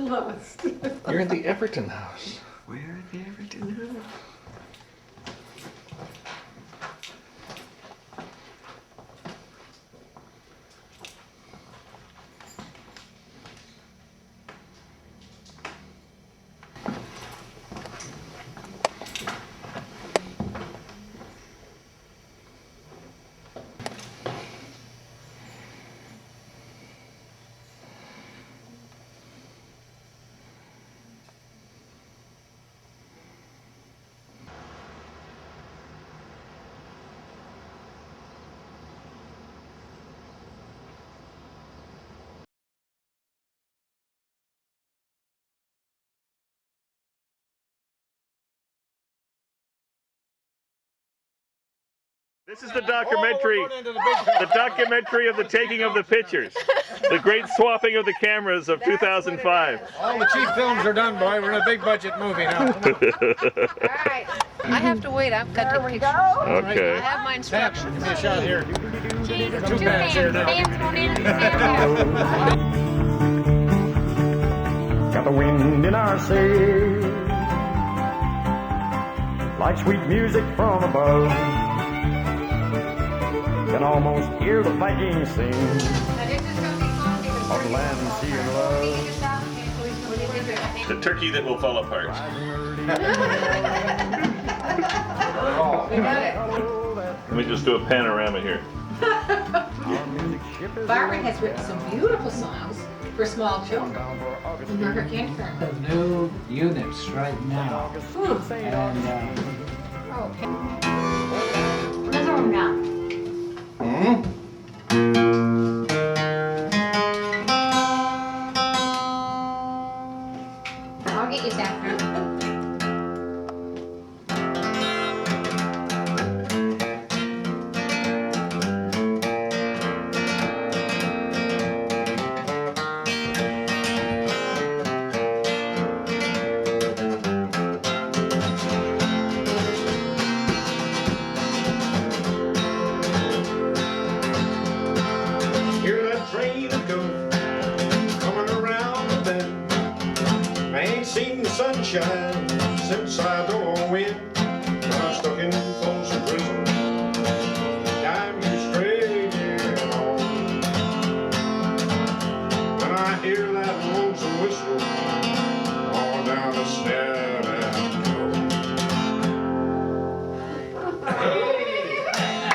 lost. You're in the Everton house. Where at the Everton house? This is the documentary, the documentary of the taking of the pictures, the great swapping of the cameras of 2005. All the cheap films are done, boy. We're in a big budget movie now. Alright, I have to wait. I've got to take pictures. Okay. I have my instructions. Give me a shot here. Cheese, Two bands here now. Got the wind in our sails, like sweet music from above. Can almost hear the Vikings sing of land and sea and love. The turkey that will fall apart. Let me just do a panorama here. Barbara has written some beautiful songs for small children. For her kindergarten. The new units right now. And Another one now. I'll get you that. Hear that train a go, coming around the bend. I ain't seen the sunshine since I don't know when. I'm stuck in Folsom Prison. I'm used straight home. When I hear that lonesome whistle, all down the stair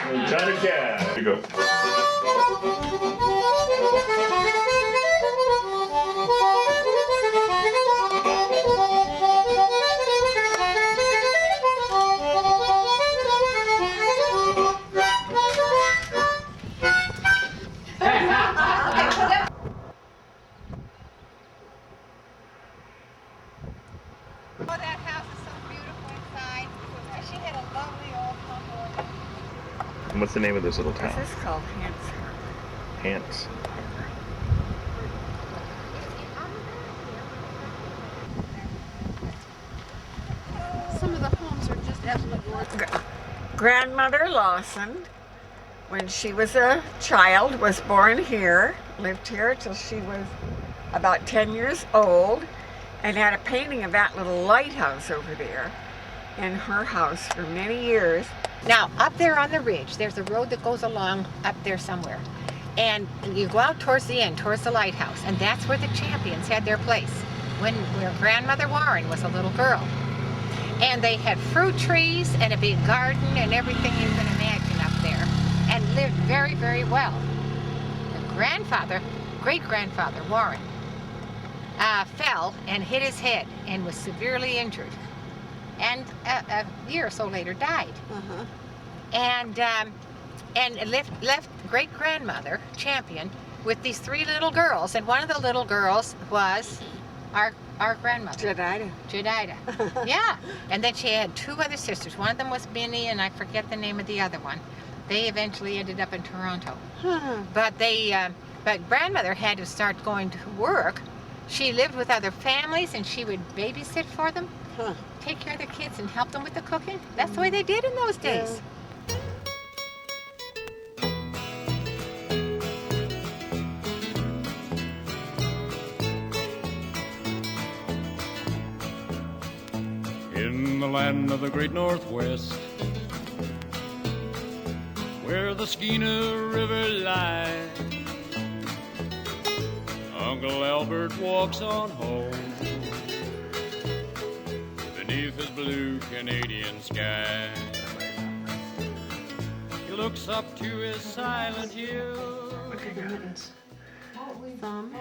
and Johnny Cash. Here you go. Oh, that house is so beautiful inside. She had a lovely old humble. And what's the name of this little town? This is called Hanson. Hants. Some of the homes are just absolutely gorgeous. Grandmother Lawson, when she was a child, was born here, lived here till she was about 10 years old, and had a painting of that little lighthouse over there in her house for many years. Now, up there on the ridge, there's a road that goes along up there somewhere. And you go out towards the end, towards the lighthouse, and that's where the Champions had their place, where Grandmother Warren was a little girl. And they had fruit trees and a big garden and everything you can imagine up there, and lived very, very well. The grandfather, great-grandfather Warren, fell and hit his head and was severely injured. And a year or so later died. And left great-grandmother, Champion, with these 3 little girls. And one of the little girls was our grandmother. Jedida. Yeah. And then she had 2 other sisters. One of them was Minnie, and I forget the name of the other one. They eventually ended up in Toronto. But grandmother had to start going to work. She lived with other families, and she would babysit for them, take care of their kids, and help them with the cooking. That's the way they did in those days. the land of the great Northwest, where the Skeena River lies. Uncle Albert walks on home beneath his blue Canadian sky. He looks up to his silent hill. Look at the mittens. Thumb,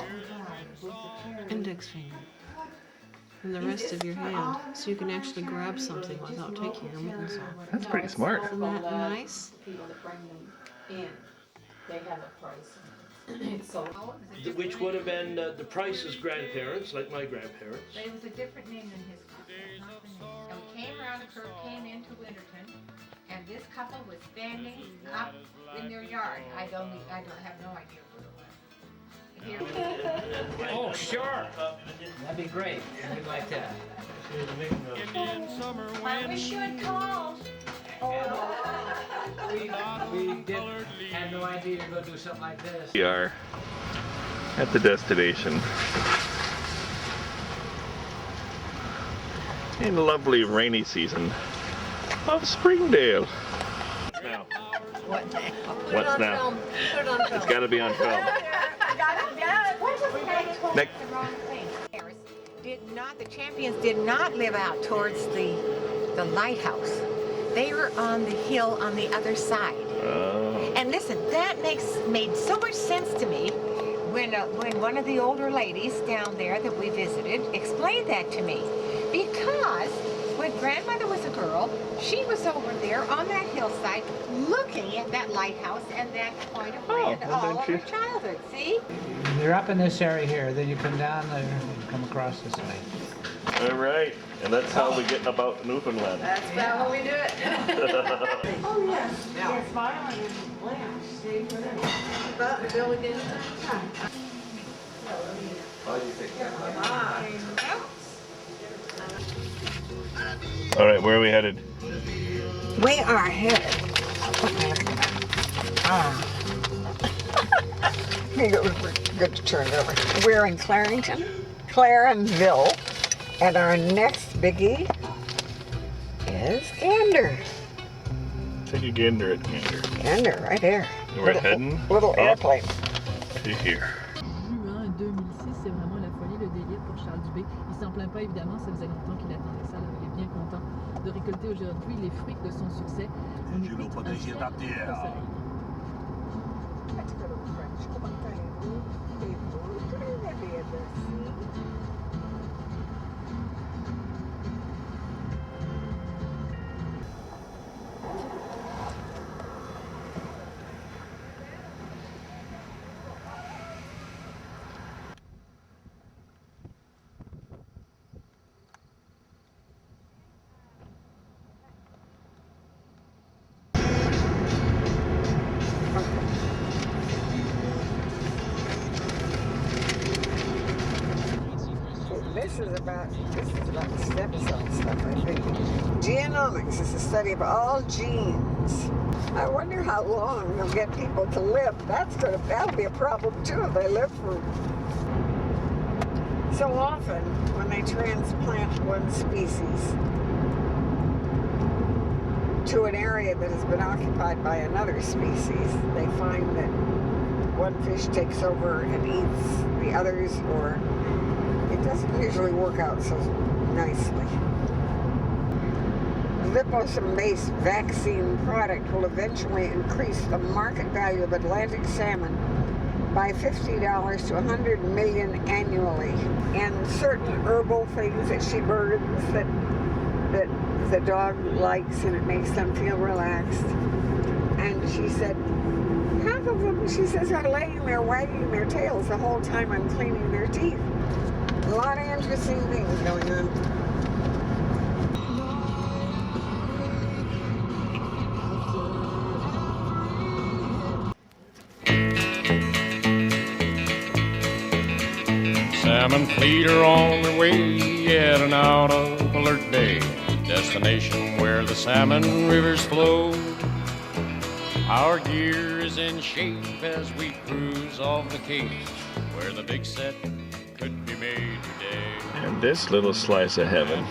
index finger, and the rest of your hand, so you can actually grab something without taking your mittens off. That's pretty smart. Isn't that nice? People that bring them in, they have a price. So, Which would have been the Price's grandparents, like my grandparents. But it was a different name than his couple. It was not the name. And we came around the curve, came into Winterton, and this couple was standing up in their yard. I don't have no idea where it was. Here. Oh, sure. That'd be great. We'd like that. Indian summer I wish you had called. We didn't have no idea to go do something like this. We are at the destination in the lovely rainy season of Springdale. Now, what's now? It's got to be on film. Next. The champions did not live out towards the lighthouse. They were on the hill on the other side. And listen, that made so much sense to me when one of the older ladies down there that we visited explained that to me. Because when grandmother was a girl, she was over there on that hillside looking at that lighthouse and that point of land all of her childhood. See? They're up in this area here, then you come down there and come across this way. All right, and that's how we get about Newfoundland. That's about how we do it. Oh, yes. Yes, smiling and blanch. See, but Bill again. All right, where are we headed? We are headed. Good to turn it over. We're in Clarenville, and our next biggie is Gander. Take a gander at Gander. Gander, right there. We're heading little up airplane. to here. Juin 2006, c'est vraiment la folie, le délire pour Charles Dubé. Il s'en plaint pas évidemment, ça faisait longtemps qu'il attendait ça, il est bien content de récolter aujourd'hui les fruits de son succès. On écoute un chef au soleil. This is about stem cell stuff, I think. Genomics is the study of all genes. I wonder how long they'll get people to live. That'll be a problem too if they live for so often when they transplant one species to an area that has been occupied by another species, they find that one fish takes over and eats the others, or it doesn't usually work out so nicely. Liposome-based vaccine product will eventually increase the market value of Atlantic salmon by $50 to $100 million annually. And certain herbal things that she burns that the dog likes, and it makes them feel relaxed. And she said, half of them, she says, are laying there wagging their tails the whole time I'm cleaning their teeth. A lot of interesting things going on. Salmon fleet are on their way at an out of alert day, destination where the salmon rivers flow. Our gear is in shape as we cruise off the cape where the big set could be made today. And this little slice of heaven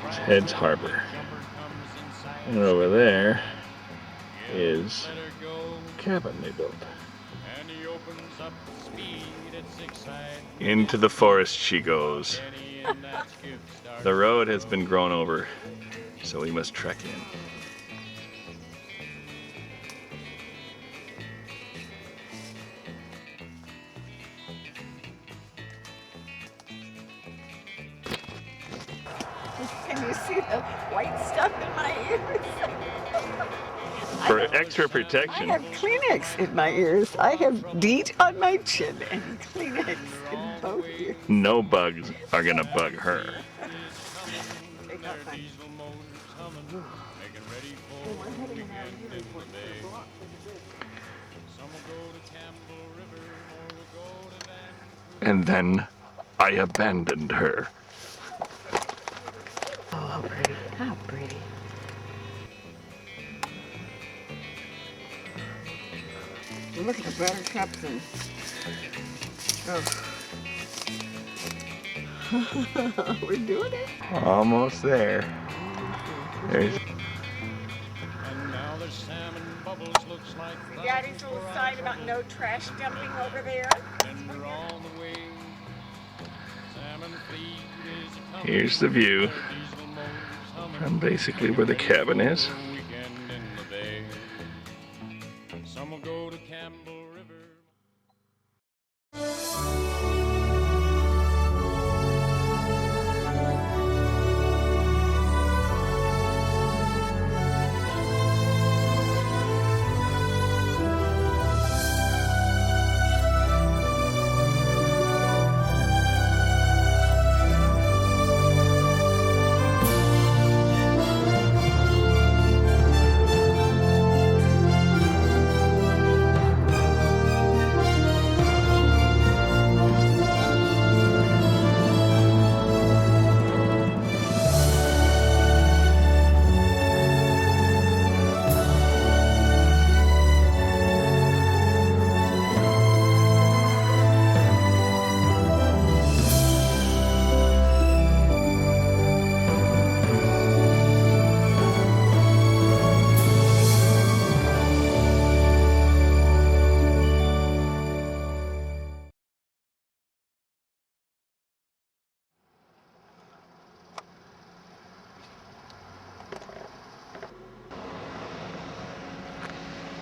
is Heads Harbor. And over there is a cabin they built. Into the forest she goes. The road has been grown over, so we must trek in. Can you see the white stuff in my ears? For extra protection. I have Kleenex in my ears. I have DEET on my chin and Kleenex in both ears. No bugs are gonna bug her. And then I abandoned her. Oh, how pretty. How pretty. Look at the buttercups and... Oh. We're doing it. Almost there. There's... Daddy's little sign about no trash dumping over there. Here's the view from basically where the cabin is. Some will go to Campbell River.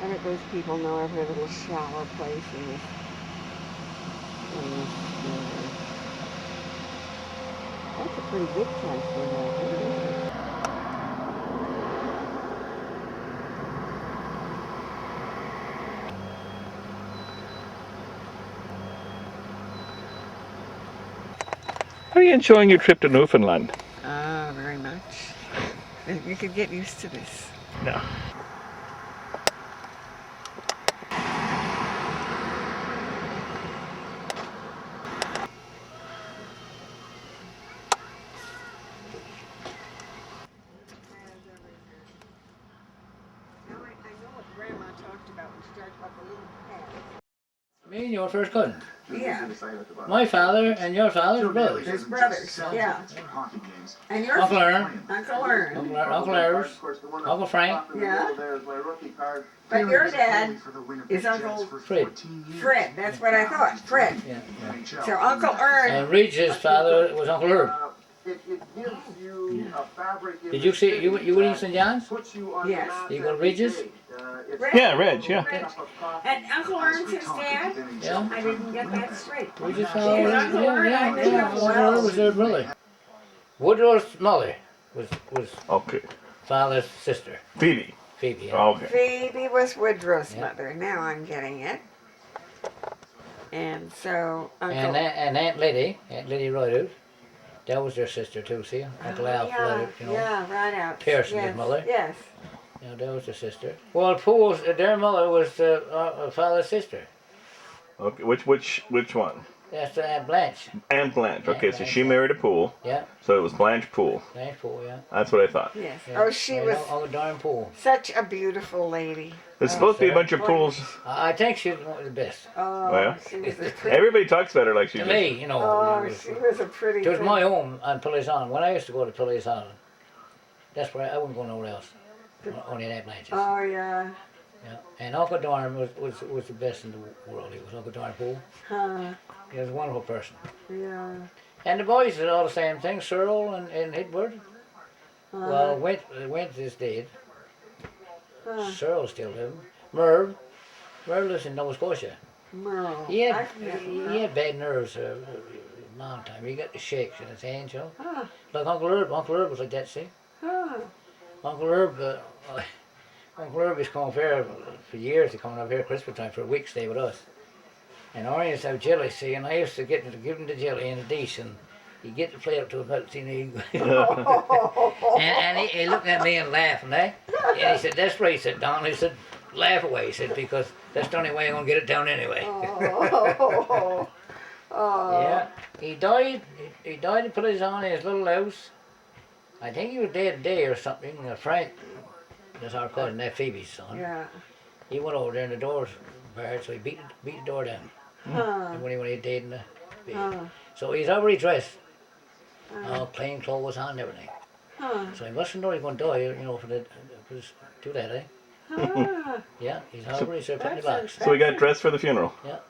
I bet those people know every little shallow place in this. That's a pretty big transfer there. Are you enjoying your trip to Newfoundland? Ah, very much. You could get used to this. No. Me and your first cousin. Yeah. My father and your father's brothers. His brothers, yeah. And yours? Uncle Aaron. Uncle Aaron. Uncle Ayers. Uncle Frank. Yeah. But your dad is Uncle Fred. Fred. That's what I thought. Fred. Yeah. So Uncle Ern. And Regis' father was Uncle Herb. Did you see, you went to St. John's? Yes. Did you go to Regis? Yeah, Reg, yeah. And Uncle Ern's his dad? Yeah. I didn't get that straight. Regis' father, Uncle Ern, I knew him Uncle Herb was well. their brother. Woodrow's mother was Okay. father's sister. Phoebe. Phoebe. Yeah. Okay. Phoebe was Woodrow's Yeah. mother. Now I'm getting it. And so Uncle... And Aunt Liddy Rideout, that was their sister too, see? Uncle Alf Rideout, you know. Yeah, right out. Pearson's yes, mother. Yes. Yeah, that was their sister. Well, Poole's, their mother was father's sister. Okay. Which one? That's Aunt Blanche. Aunt Blanche. Okay, Aunt so Blanche. she married a Poole. Yeah, So it was Blanche Poole. Blanche Poole, yeah. That's what I thought. Yes. Yeah. Oh, she was Oh, darn Poole. such a beautiful lady. There's supposed to be a bunch of boy. Pooles. I think she's one of the best. Oh, Yeah. she was a pretty... Everybody talks about her like she's To me, you know. Oh, it was, she was a pretty... it was my home on Pillars Island. When I used to go to Pillars Island, That's where I wouldn't go nowhere else. Only that branches. Oh, yeah. Yeah. And Uncle Dorn was the best in the world. He was Uncle Dorn Poole. Huh. He was a wonderful person. Yeah. And the boys did all the same thing, Searle and Edward. Well, Went is dead. Searle still living. Merv lives in Nova Scotia. Merle. He had bad nerves a long time. He got the shakes in his hands, you know. Like Uncle Herb. Uncle Herb was like that, see? Uncle Herb is coming here for years. He's coming up here Christmas time for a week, stay with us. And Arnie used to have jelly, see, and I used to give him the jelly in a dish, and he'd get the plate up to about, you know, and he looked at me and laughed, and he said, "That's right," he said, "Don," he said, "laugh away," he said, "because that's the only way I'm going to get it down anyway." Yeah, he died, he put his on in his little house. I think he was dead a day or something. Frank, that's our cousin, that Phoebe's son. Yeah. He went over there and the doors barred, so he beat the door down. When he died in the bed. So he's already dressed. All clean clothes on and everything. So he mustn't know he's going to die, you know, for do that, eh? Yeah, he's already put in the box. So he got dressed for the funeral. Yeah.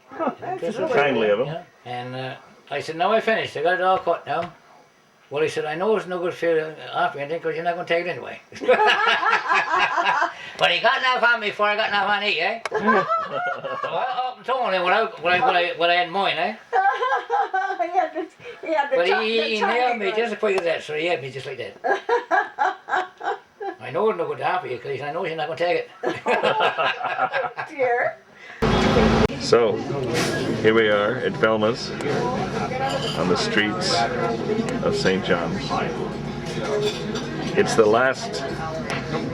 Kindly of him. Yeah. And I said, "No, I finished. I got it all cut now." Well, he said, "I know it's no good for offering anything because you're not going to take it anyway." But he got enough on me before I got enough on he, eh? So I told him what I had in mind, eh? But he nailed me just as quick as that, so he had me just like that. I know it's no good to offer you because I know you're not going to take it. Dear. So, here we are at Velma's on the streets of St. John's. It's the last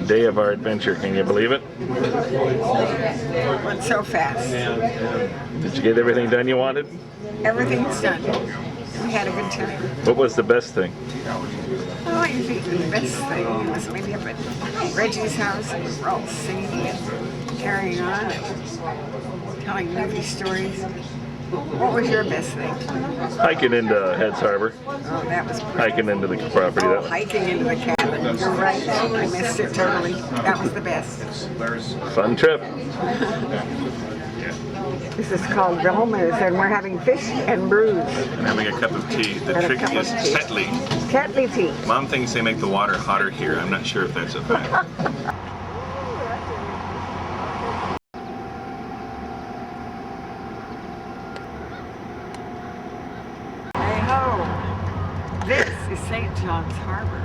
day of our adventure, can you believe it? It went so fast. Did you get everything done you wanted? Everything's done. We had a good time. What was the best thing? Oh, I think the best thing was maybe up at Reggie's house and we're all singing and carrying on and telling movie stories. What was your best thing? Hiking into Heads Harbor. Oh, that was great. Hiking into the property. Oh, hiking into the cabin. You're right. I missed it totally. That was the best. Fun trip. This is called Velma's, and we're having fish and brews. And having a cup of tea. The And a trick cup is of tea. Tetley. Tetley tea. Mom thinks they make the water hotter here. I'm not sure if that's a fact. Hey ho! This is St. John's Harbor,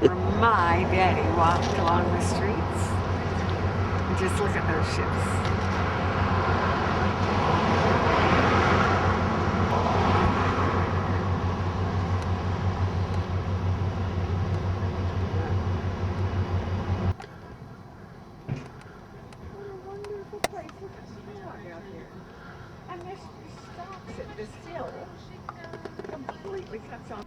where my daddy walked along the streets. And just look at those ships. And this stops at this hill. Completely cuts off.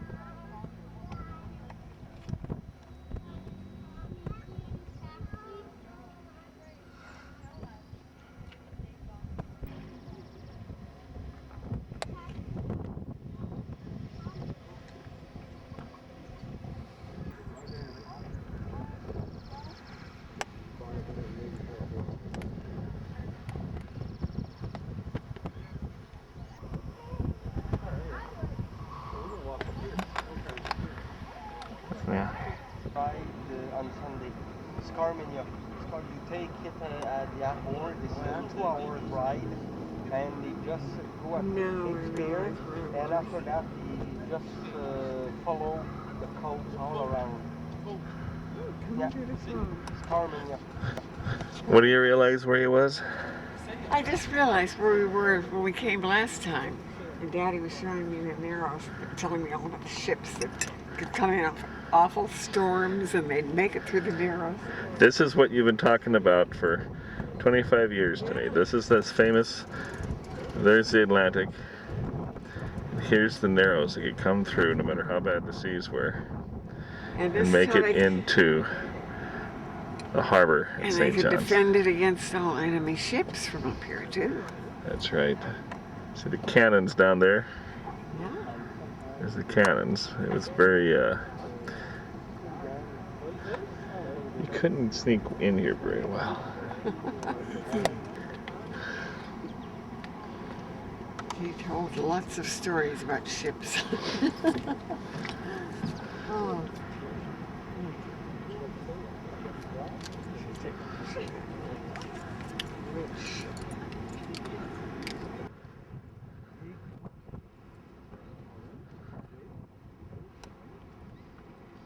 Yeah. Ride on Sunday. Scarminia. You take it at the airport. It's a 2-hour ride, and they just go up there, and after that, they just follow the coast all around. Yeah, Scarminia. What do you realize where he was? I just realized where we were when we came last time. And Daddy was showing me the Narrows, telling me all about the ships that could come in off awful storms and they'd make it through the Narrows. This is what you've been talking about for 25 years to me. This is this famous, there's the Atlantic. Here's the Narrows that could come through no matter how bad the seas were and make it into the harbor at And St. they could John's. defend it against all enemy ships from up here too. That's right. See the cannons down there? Yeah. There's the cannons. It was very You couldn't sneak in here very well. He told lots of stories about ships. Oh.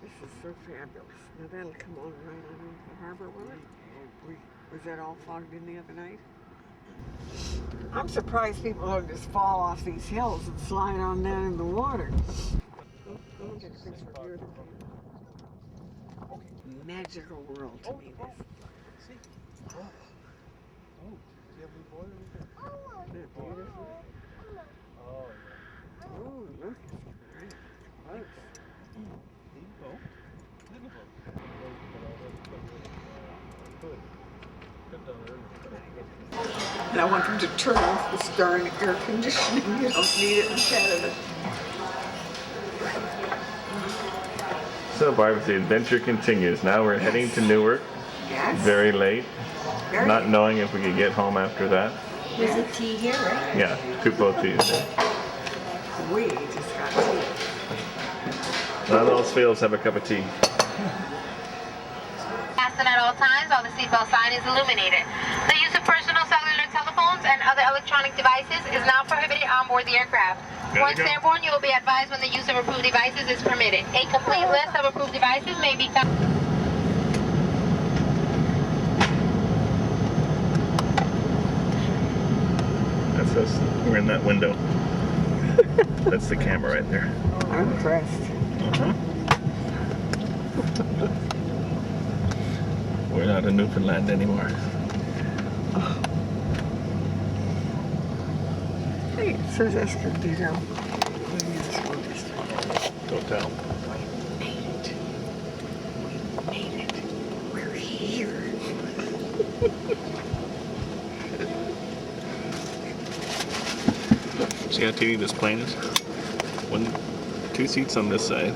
This is so fabulous. Now that'll come on right on into the harbor, will it? Was that all fogged in the other night? I'm surprised people don't just fall off these hills and slide on down in the water. Magical world to me, this. Isn't that beautiful? Oh, look. Right. And I want them to turn off this darn air conditioning. You don't need it in Canada. So Barb, the adventure continues. Now we're heading to Newark. Yes. Very late. Very Not knowing if we could get home after that. There's a tea here, right? Yeah, both teas. We just got tea. Not all fails have a cup of tea. Fasten at all times while the seatbelt sign is illuminated. The use of personal cellular telephones and other electronic devices is now prohibited on board the aircraft. Once airborne, you will be advised when the use of approved devices is permitted. A complete list of approved devices may be found. That's us. We're in that window. That's the camera right there. I'm impressed. We're not in Newfoundland anymore. Hey, it says Escondido. Don't tell. We made it. We're here. See how teeny this plane is? Two seats on this side,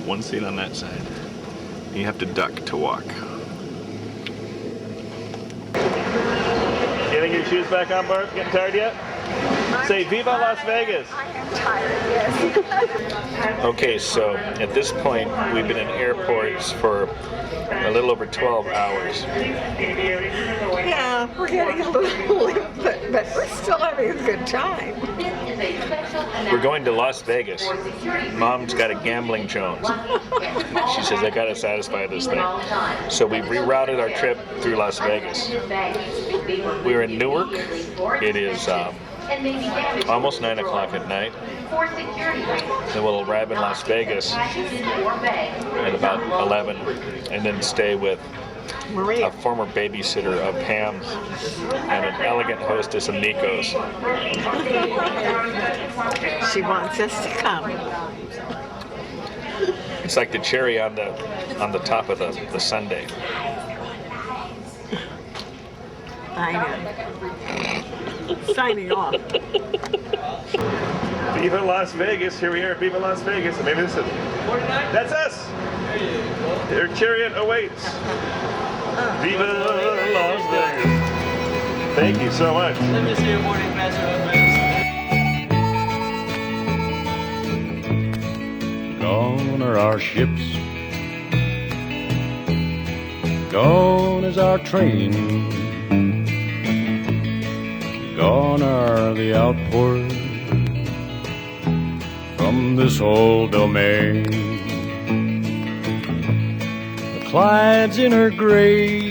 one seat on that side. You have to duck to walk. Getting your shoes back on, Barb? Getting tired yet? Say Viva Las Vegas! I am tired, yes. Okay, so at this point, we've been in airports for a little over 12 hours. Yeah, we're getting a little limp, but we're still having a good time. We're going to Las Vegas. Mom's got a gambling Jones. She says, I gotta satisfy this thing. So we rerouted our trip through Las Vegas. We're in Newark. It is almost 9 o'clock at night. Then we'll arrive in Las Vegas at about 11 and then stay with a former babysitter of Pam's and an elegant hostess of Nico's. She wants us to come. It's like the cherry on the top of the sundae. I know. Signing off. Viva Las Vegas. Here we are, Viva Las Vegas. And maybe this is... That's us! Their chariot awaits. Viva Las Vegas. Thank you so much. Let me see your morning message. Gone are our ships, gone is our train, gone are the outpours from this old domain. The Clyde's in her grave,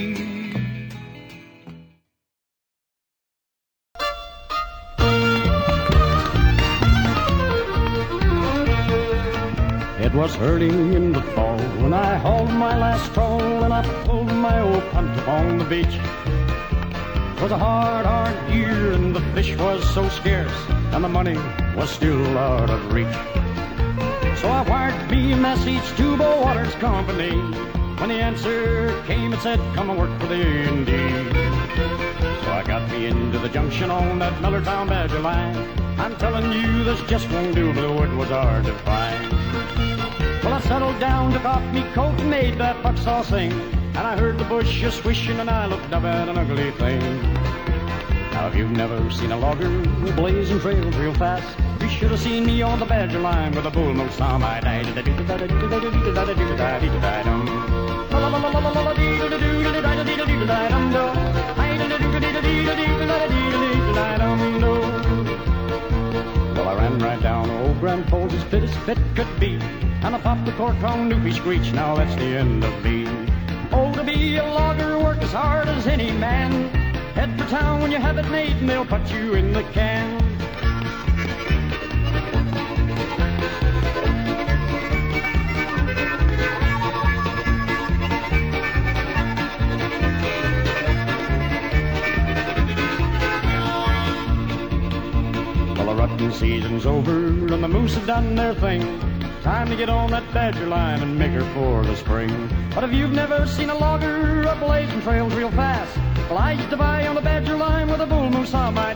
It was early in the fall when I hauled my last trawl and I pulled my old punt upon the beach. 'Twas a hard year and the fish was so scarce and the money was still out of reach. So I wired me a message to Bo Waters Company. When the answer came, it said, come and work for the A&D. So I got me into the junction on that Millertown Badger line. I'm telling you, this just won't do, but the wood was hard to find. Well, I settled down, took off me coat, and made that bucksaw sing. And I heard the bush a swishing, and I looked up at an ugly thing. Now, if you've never seen a logger blazing trails real fast, you should have seen me on the Badger line with a bull moose on my Well, I ran right down old Grandpa's as fit could be, and I popped the cork on Newfie screech. Now that's the end of me. Oh, to be a logger, work as hard as any man. Head for town when you have it made, and they'll put you in the can. Well, the rutting season's over, and the moose have done their thing. Time to get on that Badger line and make her for the spring. But if you've never seen a logger up blazing trails real fast, well, I used to buy on the Badger line with a bull moose on my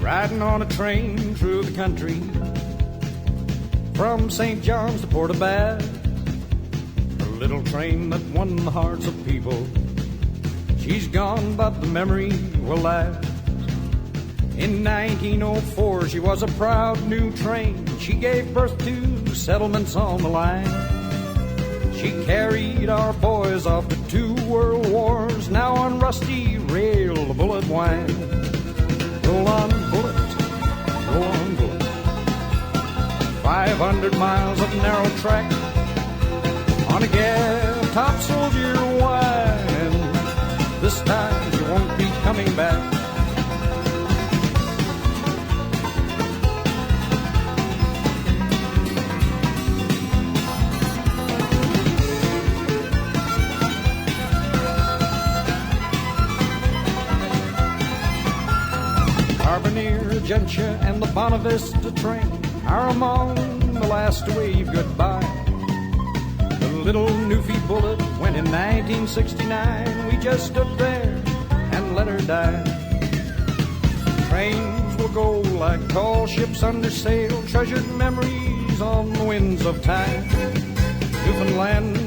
Riding on a train through the country, from St. John's to Port Abad, a little train that won the hearts of people. She's gone, but the memory will last. In 1904, she was a proud new train. She gave birth to settlements on the line. She carried our boys off to 2 world wars. Now on rusty rail, the bullet winds. Roll on, bullet, roll on, bullet. 500 miles of narrow track on a gas-top soldier wagon. This time you won't be coming back. Carboneer, Gentian, and the Bonavista train are among the last to wave goodbye. The little Newfie bullet went in 1969. We just stood there and let her die. Trains will go like tall ships under sail, treasured memories on the winds of time. Newfoundland